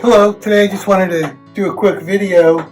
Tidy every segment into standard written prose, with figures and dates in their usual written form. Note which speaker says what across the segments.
Speaker 1: Hello, today I just wanted to do a quick video.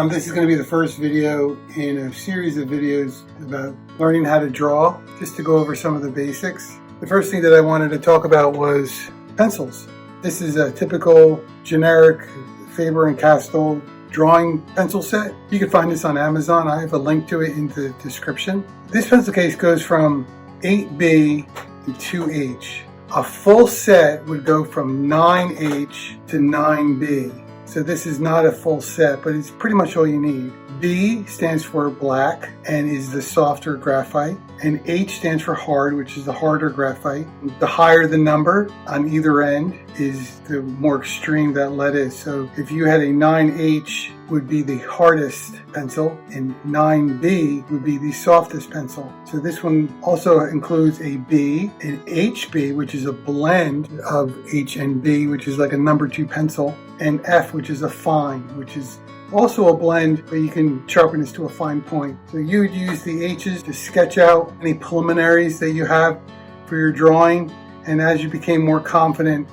Speaker 1: This is going to be the first video in a series of videos about learning how to draw, just to go over some of the basics. The first thing that I wanted to talk about was pencils. This is a typical generic Faber-Castell drawing pencil set. You can find this on Amazon. I have a link to it in the description. This pencil case goes from 8B to 2H. A full set would go from 9H to 9B. So this is not a full set, but it's pretty much all you need. B stands for black and is the softer graphite, and H stands for hard, which is the harder graphite. The higher the number on either end is the more extreme that lead is. So if you had a 9H would be the hardest pencil and 9B would be the softest pencil. So this one also includes a B, an HB, which is a blend of H and B, which is like a number 2 pencil, and F, which is a fine, which is also a blend, but you can sharpen this to a fine point. So you would use the H's to sketch out any preliminaries that you have for your drawing, and as you became more confident,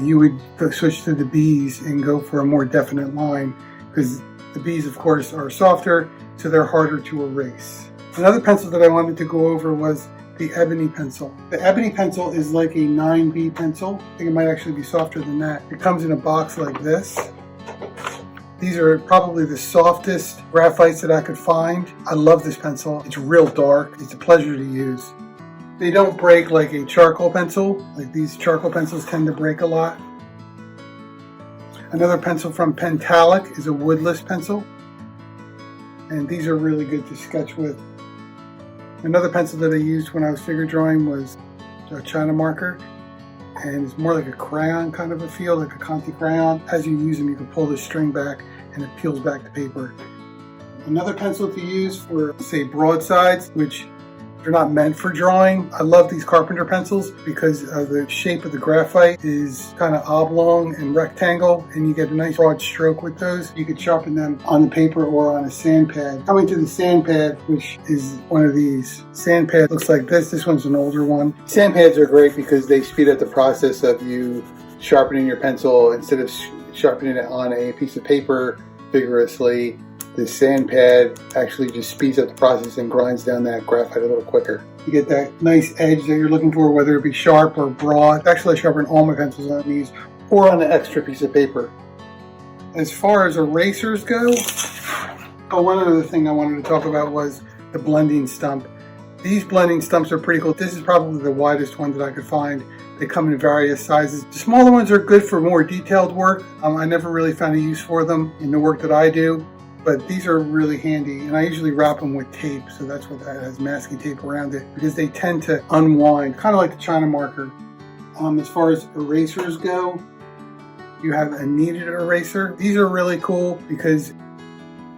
Speaker 1: you would switch to the B's and go for a more definite line, because the B's of course are softer, so they're harder to erase. Another pencil that I wanted to go over was the ebony pencil. The ebony pencil is like a 9B pencil. I think it might actually be softer than that. It comes in a box like this. These are probably the softest graphites that I could find. I love this pencil. It's real dark. It's a pleasure to use. They don't break like a charcoal pencil. Like these charcoal pencils tend to break a lot. Another pencil from Pentalic is a woodless pencil. And these are really good to sketch with. Another pencil that I used when I was figure drawing was a China marker. And it's more like a crayon kind of a feel, like a Conte crayon. As you use them, you can pull the string back and it peels back the paper. Another pencil to use for, say, broadsides, which they're not meant for drawing. I love these carpenter pencils because the shape of the graphite is kind of oblong and rectangle, and you get a nice broad stroke with those. You could sharpen them on the paper or on a sand pad. Coming to the sand pad, which is one of these. Sand pad looks like this. This one's an older one. Sand pads are great because they speed up the process of you sharpening your pencil. Instead of sharpening it on a piece of paper vigorously, the sand pad actually just speeds up the process and grinds down that graphite a little quicker. You get that nice edge that you're looking for, whether it be sharp or broad. Actually, I sharpen all my pencils on these or on an extra piece of paper. As far as erasers go, one other thing I wanted to talk about was the blending stump. These blending stumps are pretty cool. This is probably the widest one that I could find. They come in various sizes. The smaller ones are good for more detailed work. I never really found a use for them in the work that I do. But these are really handy, and I usually wrap them with tape, so that's what that has, masking tape around it, because they tend to unwind, kind of like the China marker. As far as erasers go, you have a kneaded eraser. These are really cool because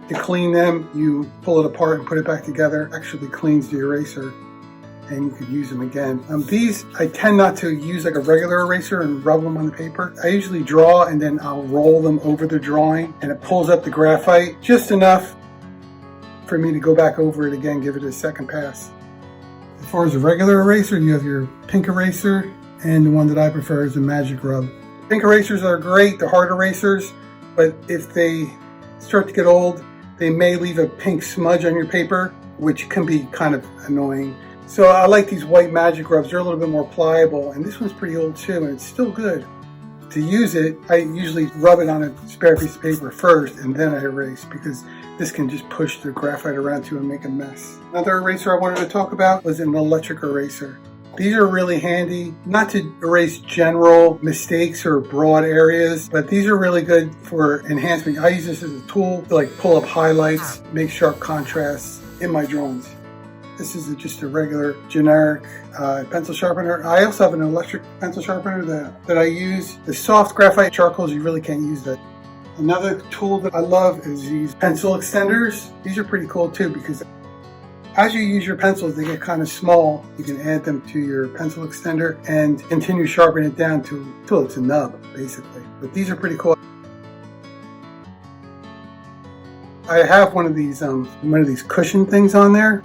Speaker 1: to clean them, you pull it apart and put it back together. It actually cleans the eraser, and you could use them again. These, I tend not to use like a regular eraser and rub them on the paper. I usually draw and then I'll roll them over the drawing, and it pulls up the graphite just enough for me to go back over it again, give it a second pass. As far as a regular eraser, you have your pink eraser, and the one that I prefer is a magic rub. Pink erasers are great, they're hard erasers, but if they start to get old, they may leave a pink smudge on your paper, which can be kind of annoying. So I like these white magic rubs. They're a little bit more pliable, and this one's pretty old too, and it's still good. To use it, I usually rub it on a spare piece of paper first, and then I erase, because this can just push the graphite around too and make a mess. Another eraser I wanted to talk about was an electric eraser. These are really handy, not to erase general mistakes or broad areas, but these are really good for enhancement. I use this as a tool to like pull up highlights, make sharp contrasts in my drawings. This is just a regular generic pencil sharpener. I also have an electric pencil sharpener that I use. The soft graphite charcoals, you really can't use that. Another tool that I love is these pencil extenders. These are pretty cool too, because as you use your pencils, they get kind of small. You can add them to your pencil extender and continue sharpening it down till it's a nub, basically. But these are pretty cool. I have one of these cushion things on there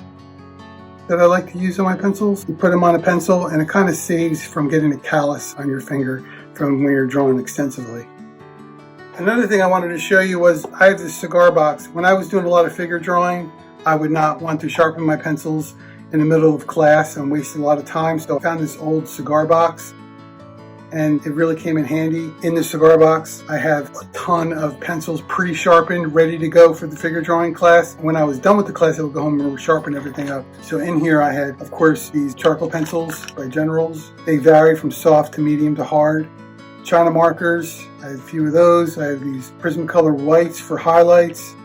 Speaker 1: that I like to use on my pencils. You put them on a pencil and it kind of saves from getting a callus on your finger from when you're drawing extensively. Another thing I wanted to show you was I have this cigar box. When I was doing a lot of figure drawing, I would not want to sharpen my pencils in the middle of class and waste a lot of time. So I found this old cigar box and it really came in handy. In the cigar box, I have a ton of pencils pre-sharpened, ready to go for the figure drawing class. When I was done with the class, I would go home and sharpen everything up. So in here I had, of course, these charcoal pencils by Generals. They vary from soft to medium to hard. China markers, I have a few of those. I have these Prismacolor whites for highlights.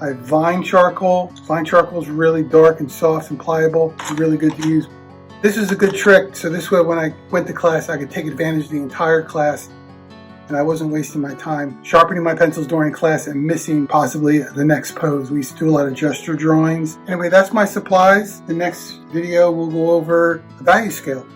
Speaker 1: I have Vine charcoal. Vine charcoal is really dark and soft and pliable. It's really good to use. This is a good trick, so this way when I went to class I could take advantage of the entire class and I wasn't wasting my time sharpening my pencils during class and missing possibly the next pose. We used to do a lot of gesture drawings. Anyway, that's my supplies. The next video we'll go over the value scale.